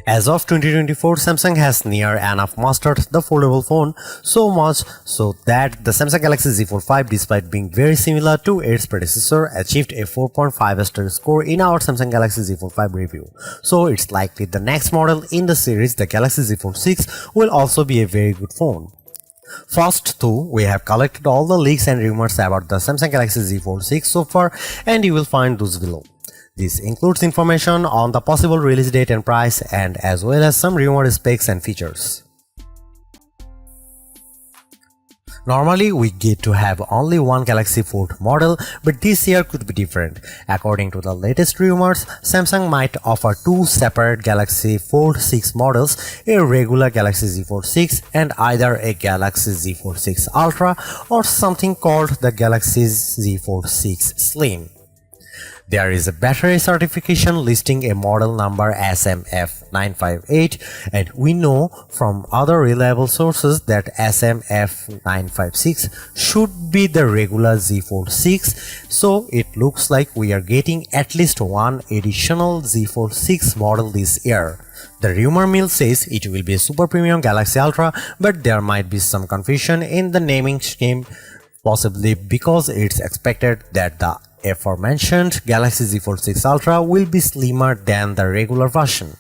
As of 2024, Samsung has near enough mastered the foldable phone, so much so that the Samsung Galaxy Z Fold 5, despite being very similar to its predecessor, achieved a 4.5 star score in our Samsung Galaxy Z Fold 5 review. So it's likely the next model in the series, the Galaxy Z Fold 6, will also be a very good phone. First though, we have collected all the leaks and rumors about the Samsung Galaxy Z Fold 6 so far, and you will find those below. This includes information on the possible release date and price, and as well as some rumored specs and features. Normally, we get to have only one Galaxy Fold model, but this year could be different. According to the latest rumors, Samsung might offer two separate Galaxy Fold 6 models, a regular Galaxy Z Fold 6 and either a Galaxy Z Fold 6 Ultra or something called the Galaxy Z Fold 6 Slim. There is a battery certification listing a model number SMF958, and we know from other reliable sources that SMF956 should be the regular Z Fold 6, so it looks like we are getting at least one additional Z Fold 6 model this year. The rumor mill says it will be a super premium Galaxy Ultra, but there might be some confusion in the naming scheme, possibly because it's expected that the aforementioned Galaxy Z Fold 6 Ultra will be slimmer than the regular version.